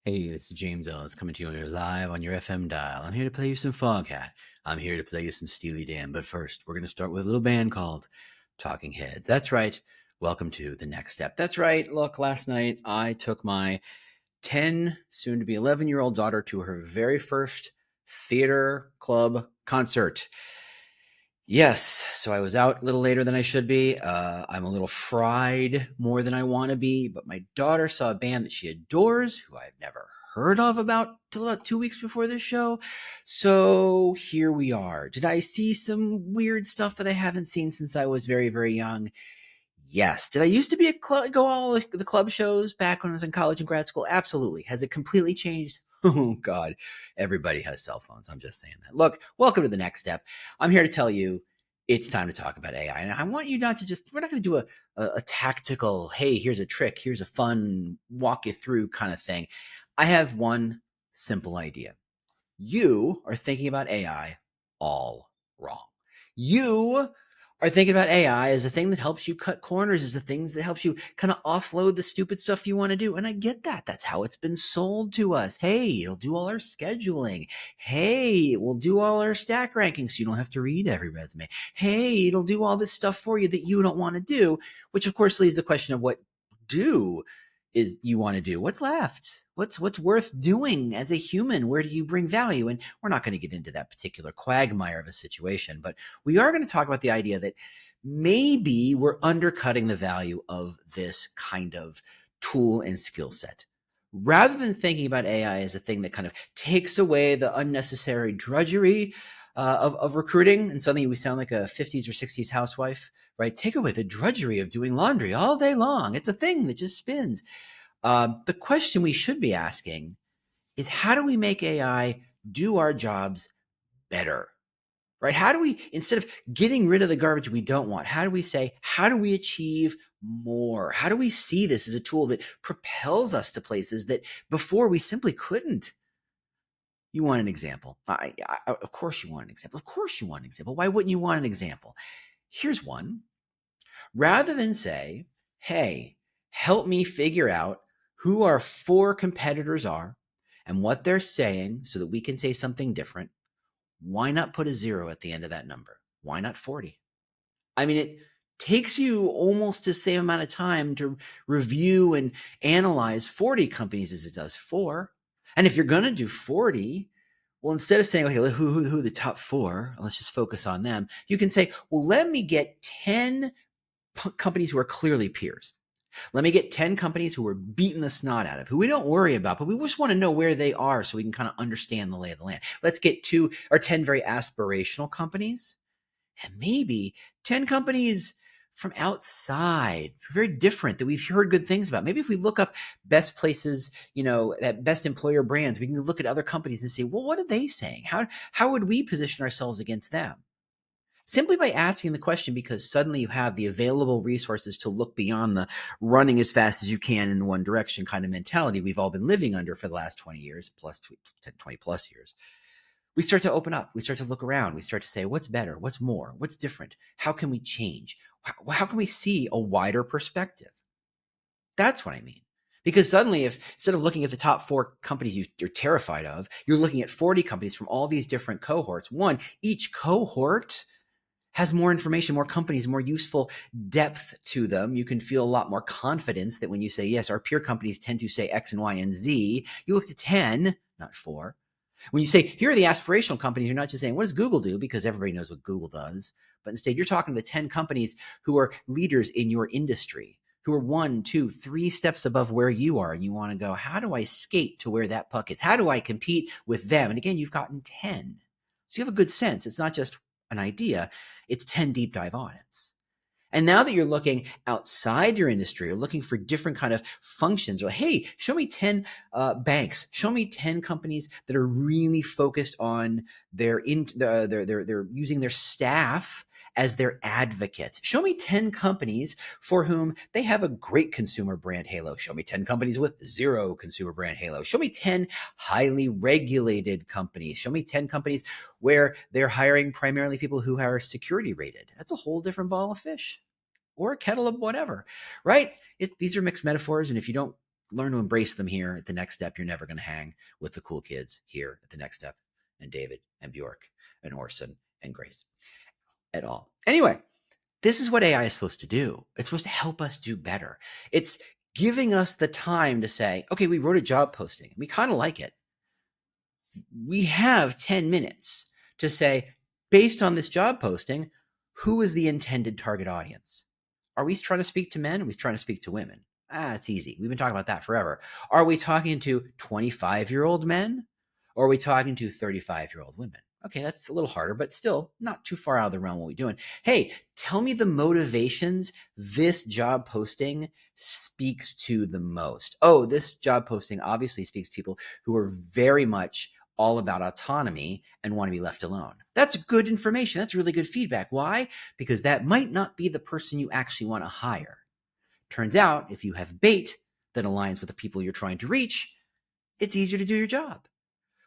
Hey, this is James Ellis coming to you live on your FM dial. I'm here to play you some Foghat. I'm here to play you some Steely Dan. But first, we're going to start with a little band called Talking Heads. That's right. Welcome to the next step. That's right. Look, last night I took my 10, soon to be 11-year-old daughter to her very first theater club concert. Yes, so I was out a little later than I should be. I'm a little fried more than I want to be, but my daughter saw a band that she adores, who I've never heard of till about 2 weeks before this show. So here we are. Did I see some weird stuff that I haven't seen since I was very, very young? Yes. Did I used to be go all the club shows back when I was in college and grad school? Absolutely. Has it completely changed? Oh God, everybody has cell phones. I'm just saying that. Look, welcome to the next step. I'm here to tell you it's time to talk about AI. And I want you not to we're not going to do a tactical, hey, here's a trick, here's a fun walk you through kind of thing. I have one simple idea. You are thinking about AI all wrong. You are thinking about AI as a thing that helps you cut corners, as the things that helps you kind of offload the stupid stuff you want to do. And I get that. That's how it's been sold to us. Hey, it'll do all our scheduling. Hey, it will do all our stack rankings so you don't have to read every resume. Hey, it'll do all this stuff for you that you don't want to do, which of course leaves the question of what do is you want to do. What's left? What's worth doing as a human? Where do you bring value? And we're not going to get into that particular quagmire of a situation, but we are going to talk about the idea that maybe we're undercutting the value of this kind of tool and skill set. Rather than thinking about AI as a thing that kind of takes away the unnecessary drudgery of recruiting, and suddenly we sound like a 50s or 60s housewife, right? Take away the drudgery of doing laundry all day long. It's a thing that just spins. The question we should be asking is, how do we make AI do our jobs better? Right? How do we, instead of getting rid of the garbage we don't want, how do we achieve more? How do we see this as a tool that propels us to places that before we simply couldn't? You want an example? Of course you want an example. Of course you want an example. Why wouldn't you want an example? Here's one. Rather than say, hey, help me figure out who our 4 competitors are and what they're saying so that we can say something different, why not put a 0 at the end of that number? Why not 40? I mean, it takes you almost the same amount of time to review and analyze 40 companies as it does 4. And if you're going to do 40, well, instead of saying, okay, who the top 4, let's just focus on them, you can say, well, let me get 10 companies who are clearly peers. Let me get 10 companies who we're beating the snot out of, who we don't worry about, but we just want to know where they are so we can kind of understand the lay of the land. Let's get 2 or 10 very aspirational companies, and maybe 10 companies from outside, very different, that we've heard good things about. Maybe if we look up best places, at best employer brands, we can look at other companies and say, well, what are they saying? How would we position ourselves against them? Simply by asking the question, because suddenly you have the available resources to look beyond the running as fast as you can in one direction kind of mentality we've all been living under for the last 20 years, plus 20 plus years. We start to open up. We start to look around. We start to say, what's better? What's more? What's different? How can we change? How can we see a wider perspective? That's what I mean. Because suddenly, if instead of looking at the top 4 companies you're terrified of, you're looking at 40 companies from all these different cohorts. One, each cohort has more information, more companies, more useful depth to them. You can feel a lot more confidence that when you say, yes, our peer companies tend to say X and Y and Z, you look at 10, not 4. When you say, here are the aspirational companies, you're not just saying, what does Google do? Because everybody knows what Google does. But instead, you're talking to the 10 companies who are leaders in your industry, who are 1, 2, 3 steps above where you are. And you want to go, how do I skate to where that puck is? How do I compete with them? And again, you've gotten 10. So you have a good sense. It's not just an idea. It's 10 deep dive audits. And now that you're looking outside your industry, you're looking for different kind of functions. Or, hey, show me 10 banks. Show me 10 companies that are really focused on they're using their staff as their advocates. Show me 10 companies for whom they have a great consumer brand halo. Show me 10 companies with 0 consumer brand halo. Show me 10 highly regulated companies. Show me 10 companies where they're hiring primarily people who are security rated. That's a whole different ball of fish, or a kettle of whatever, right? These are mixed metaphors. And if you don't learn to embrace them here at the next step. You're never going to hang with the cool kids here at the next step, and David and Bjork and Orson and Grace at all. Anyway, this is what AI is supposed to do. It's supposed to help us do better. It's giving us the time to say, okay, we wrote a job posting. We kind of like it. We have 10 minutes to say, based on this job posting, who is the intended target audience? Are we trying to speak to men? Are we trying to speak to women? It's easy. We've been talking about that forever. Are we talking to 25-year-old men? Or are we talking to 35-year-old women? Okay, that's a little harder, but still not too far out of the realm of what we're doing. Hey, tell me the motivations this job posting speaks to the most. Oh, this job posting obviously speaks to people who are very much all about autonomy and want to be left alone. That's good information. That's really good feedback. Why? Because that might not be the person you actually want to hire. Turns out, if you have bait that aligns with the people you're trying to reach, it's easier to do your job.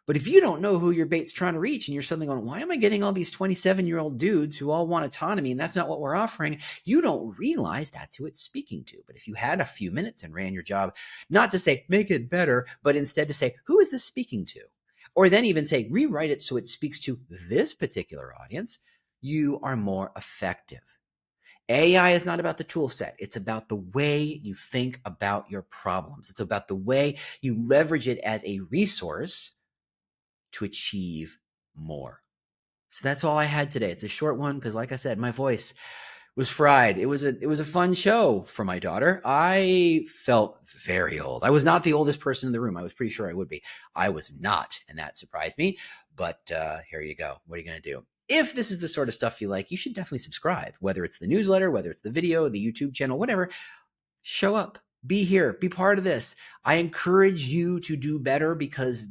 But if you don't know who your bait's trying to reach and you're suddenly going, why am I getting all these 27-year-old dudes who all want autonomy and that's not what we're offering, you don't realize that's who it's speaking to. But if you had a few minutes and ran your job, not to say make it better, but instead to say, who is this speaking to? Or then even say, rewrite it so it speaks to this particular audience, you are more effective. AI is not about the tool set. It's about the way you think about your problems. It's about the way you leverage it as a resource to achieve more. So that's all I had today. It's a short one because, like I said, my voice was fried. It was a fun show for my daughter. I felt very old. I was not the oldest person in the room. I was pretty sure I would be. I was not, and that surprised me. But here you go. What are you going to do? If this is the sort of stuff you like, you should definitely subscribe, whether it's the newsletter, whether it's the video, the YouTube channel, whatever. Show up, be here, be part of this. I encourage you to do better because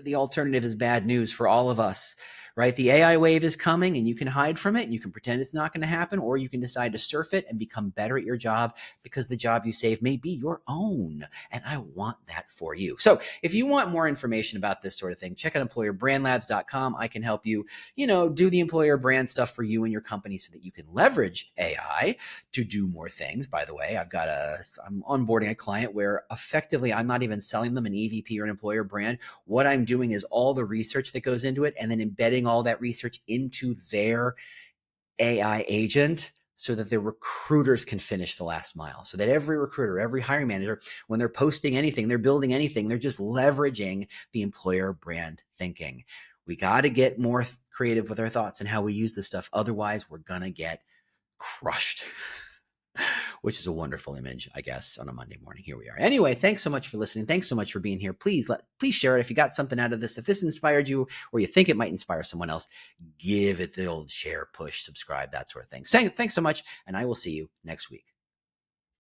the alternative is bad news for all of us, right? The AI wave is coming and you can hide from it and you can pretend it's not going to happen, or you can decide to surf it and become better at your job because the job you save may be your own. And I want that for you. So if you want more information about this sort of thing, check out employerbrandlabs.com. I can help you, do the employer brand stuff for you and your company so that you can leverage AI to do more things. By the way, I'm onboarding a client where effectively I'm not even selling them an EVP or an employer brand. What I'm doing is all the research that goes into it and then embedding all that research into their AI agent so that their recruiters can finish the last mile. So that every recruiter, every hiring manager, when they're posting anything, they're building anything, they're just leveraging the employer brand thinking. We got to get more creative with our thoughts and how we use this stuff. Otherwise, we're going to get crushed. Which is a wonderful image, I guess, on a Monday morning. Here we are. Anyway, thanks so much for listening. Thanks so much for being here. Please share it if you got something out of this. If this inspired you or you think it might inspire someone else, give it the old share, push, subscribe, that sort of thing. Thanks so much, and I will see you next week.